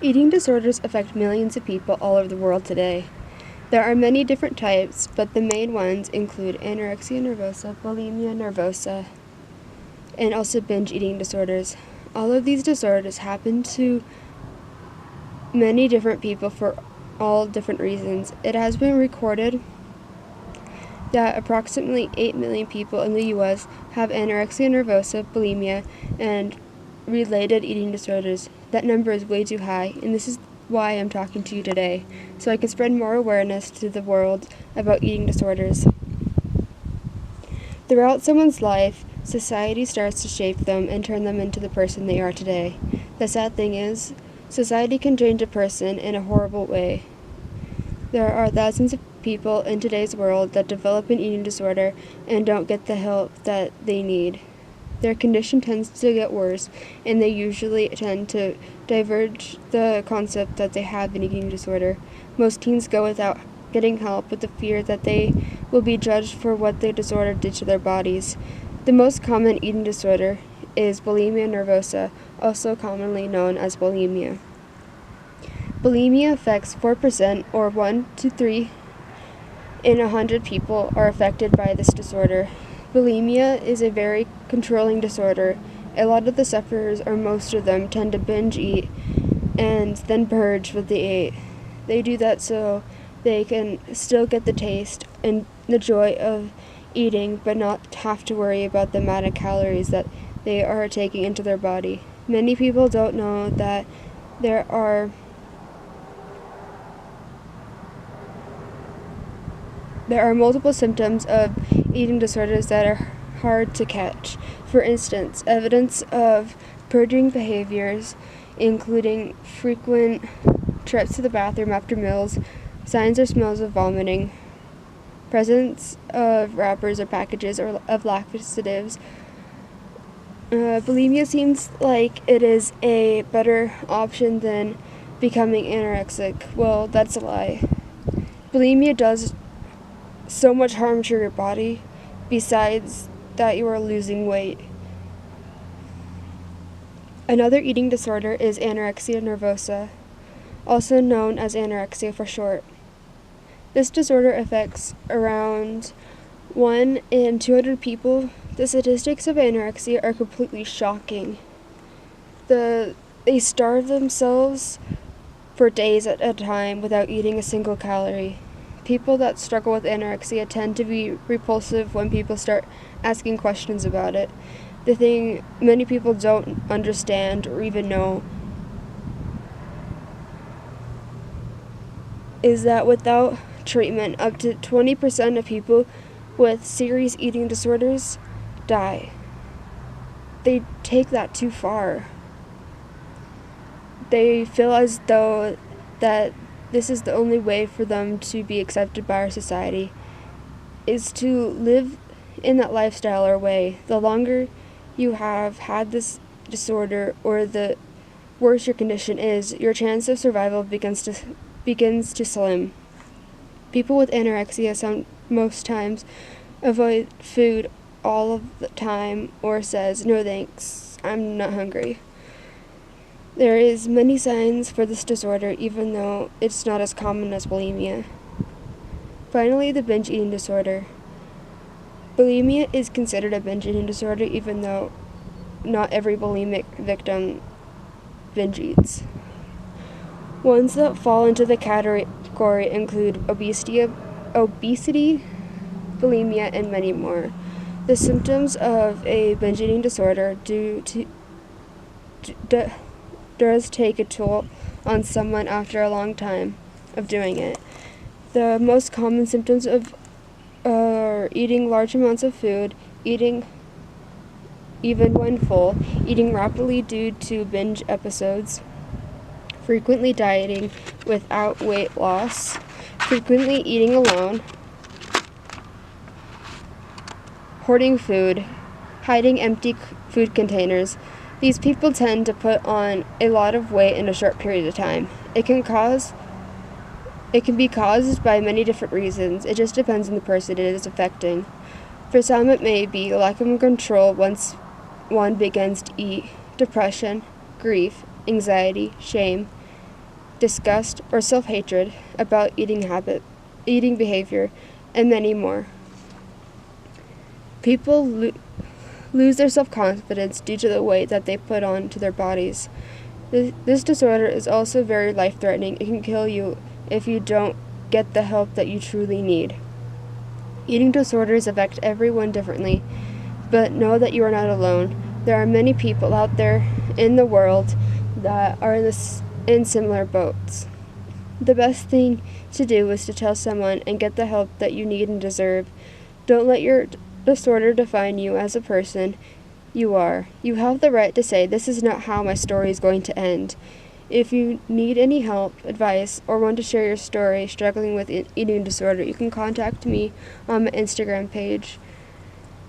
Eating disorders affect millions of people all over the world today. There are many different types, but the main ones include anorexia nervosa, bulimia nervosa, and also binge eating disorders. All of these disorders happen to many different people for all different reasons. It has been recorded that approximately 8 million people in the U.S. have anorexia nervosa, bulimia, and related eating disorders. That number is way too high, and this is why I'm talking to you today, so I can spread more awareness to the world about eating disorders. Throughout someone's life, society starts to shape them and turn them into the person they are today. The sad thing is, society can change a person in a horrible way. There are thousands of people in today's world that develop an eating disorder and don't get the help that they need. Their condition tends to get worse, and they usually tend to diverge the concept that they have an eating disorder. Most teens go without getting help with the fear that they will be judged for what the disorder did to their bodies. The most common eating disorder is bulimia nervosa, also commonly known as bulimia. Bulimia affects 4%, or 1 to 3 in 100 people are affected by this disorder. Bulimia is a very controlling disorder. A lot of the sufferers, or most of them, tend to binge eat and then purge what they ate. They do that so they can still get the taste and the joy of eating, but not have to worry about the amount of calories that they are taking into their body. Many people don't know that there are multiple symptoms of eating disorders that are hard to catch. For instance, evidence of purging behaviors, including frequent trips to the bathroom after meals, signs or smells of vomiting, presence of wrappers or packages or of laxatives. Bulimia seems like it is a better option than becoming anorexic. Well, that's a lie. Bulimia does so much harm to your body, besides that you are losing weight. Another eating disorder is anorexia nervosa, also known as anorexia for short. This disorder affects around 1 in 200 people. The statistics of anorexia are completely shocking. They starve themselves for days at a time without eating a single calorie. People that struggle with anorexia tend to be repulsive when people start asking questions about it. The thing many people don't understand or even know is that without treatment, up to 20% of people with serious eating disorders die. They take that too far. They feel as though that this is the only way for them to be accepted by our society, is to live in that lifestyle or way. The longer you have had this disorder, or the worse your condition is, your chance of survival begins to slim. People with anorexia most times avoid food all of the time or says, "No thanks, I'm not hungry." There is many signs for this disorder, even though it's not as common as bulimia. Finally, the binge eating disorder. Bulimia is considered a binge eating disorder, even though not every bulimic victim binge eats. Ones that fall into the category include obesity, bulimia, and many more. The symptoms of a binge eating disorder does take a toll on someone after a long time of doing it. The most common symptoms are eating large amounts of food, eating even when full, eating rapidly due to binge episodes, frequently dieting without weight loss, frequently eating alone, hoarding food, hiding empty food containers. These people tend to put on a lot of weight in a short period of time. It can be caused by many different reasons. It just depends on the person it is affecting. For some, it may be lack of control once one begins to eat, depression, grief, anxiety, shame, disgust, or self-hatred about eating habit, eating behavior, and many more. People lose their self-confidence due to the weight that they put on to their bodies. This disorder is also very life-threatening. It can kill you if you don't get the help that you truly need. Eating disorders affect everyone differently, but know that you are not alone. There are many people out there in the world that are in similar boats. The best thing to do is to tell someone and get the help that you need and deserve. Don't let your disorder define you as a person. You are. You have the right to say, "This is not how my story is going to end." If you need any help, advice, or want to share your story struggling with eating disorder, you can contact me on my Instagram page,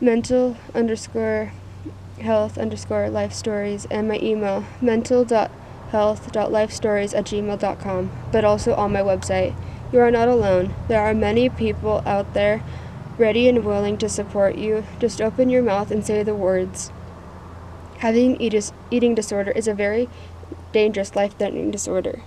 mental_health_lifestories, and my email, mental.health.lifestories@gmail.com, but also on my website. You are not alone. There are many people out there ready and willing to support you. Just open your mouth and say the words. Having eating disorder is a very dangerous, life-threatening disorder.